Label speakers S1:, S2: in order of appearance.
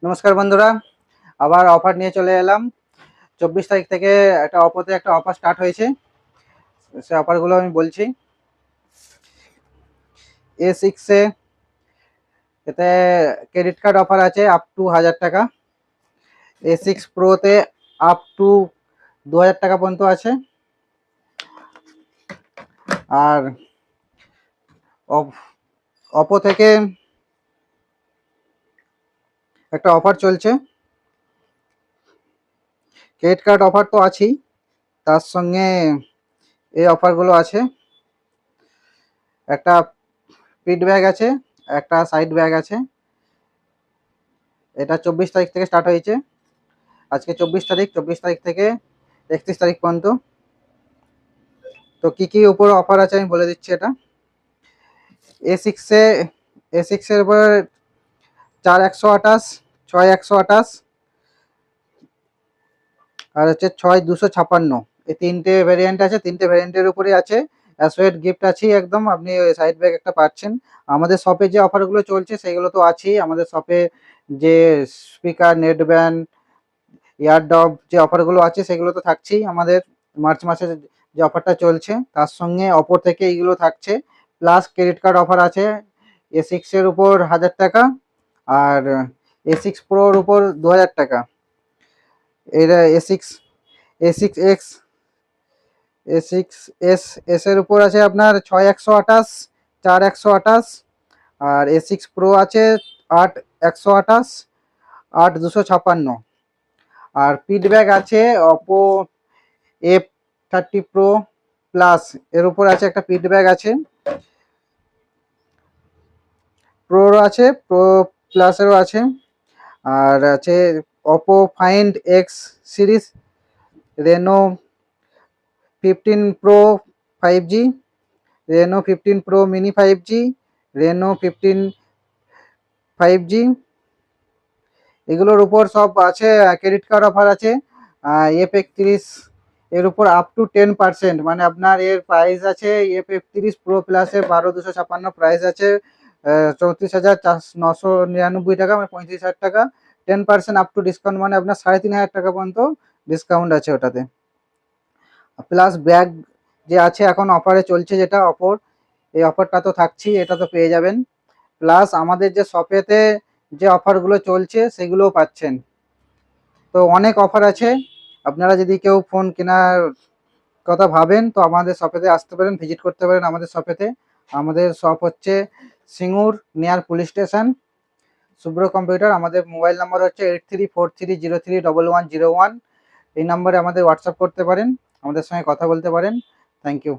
S1: নমস্কার বন্ধুরা, আবার অফার নিয়ে চলে এলাম। 24 তারিখ থেকে একটা অফার স্টার্ট হয়েছে। সে অফারগুলো আমি বলছি। A6 এতে ক্রেডিট কার্ড অফার আছে আপ টু 1000 টাকা। A6 প্রোতে আপ টু 2000 টাকা পর্যন্ত আছে। আর অপো থেকে একটা অফার চলছে। ক্রেডিট কার্ড অফার তো আছেই, তার সঙ্গে এই অফারগুলো আছে। একটা পিট ব্যাগ আছে, একটা সাইড ব্যাগ আছে। এটা 24 তারিখ থেকে স্টার্ট হয়েছে। আজকে 24 তারিখ, 24 তারিখ থেকে 31 তারিখ পর্যন্ত। তো কি উপর অফার আছে আমি বলে দিচ্ছি। এটা A6 এর উপর 4128, 6128 আর হচ্ছে 6256, এই তিনটে ভ্যারিয়েন্ট আছে। তিনটে ভ্যারিয়েন্টের উপরে আছে। অ্যাসোয়েড গিফট আছে একদম, আপনি সাইড ব্যাগ একটা পাচ্ছেন। আমাদের শপে যে অফারগুলো চলছে সেগুলো তো আছেই। আমাদের শপে যে স্পিকার, নেট ব্যান্ড, ইয়ারডব যে অফারগুলো আছে সেগুলো তো থাকছেই। আমাদের মার্চ মাসে যে অফারটা চলছে তার সঙ্গে অপর থেকে এইগুলো থাকছে। প্লাস ক্রেডিট কার্ড অফার আছে A6 এর উপর 1000 টাকা আর A6 প্রোর উপর 2000 টাকা। এটা A6X, A6S এর উপর আছে আপনার 6128, 4128 আর A6 প্রো আছে 8128, 8256। আর পিট ব্যাগ আছে অপো F30 প্রো প্লাস, এর উপর আছে একটা পিট ব্যাগ আছে। প্রোরও আছে, প্রো প্লাসেরও আছে। আর আছে Oppo Find X series, Reno 15 Pro 5G, Reno 15 Pro Mini 5G, Reno 15 5G, এগুলোর উপর সব আছে। ক্রেডিট কার্ড অফার আছে। F31 এর উপর আপ টু 10%, মানে আপনার এর প্রাইস আছে F31 প্রো প্লাসের 12256 প্রাইস আছে 34,999 টাকা, মানে 35,000 টাকা। 10% আপ টু ডিসকাউন্ট, মানে আপনার 3500 টাকা পর্যন্ত ডিসকাউন্ট আছে ওটাতে। প্লাস ব্যাগ যে আছে এখন অফারে চলছে, যেটা অফার, এই অফারটা তো থাকছেই, এটা তো পেয়ে যাবেন। প্লাস আমাদের যে শপেতে যে অফারগুলো চলছে সেগুলোও পাচ্ছেন। তো অনেক অফার আছে। আপনারা যদি কেউ ফোন কেনার কথা ভাবেন তো আমাদের শপেতে আসতে পারেন, ভিজিট করতে পারেন আমাদের শপেতে। আমাদের শপ হচ্ছে সিঙ্গুর, নিয়ার পুলিশ স্টেশন, শুভ্র কম্পিউটার। আমাদের মোবাইল নাম্বার হচ্ছে 8343031101। এই নাম্বারে আমাদের হোয়াটসঅ্যাপ করতে পারেন, আমাদের সঙ্গে কথা বলতে পারেন। Thank you.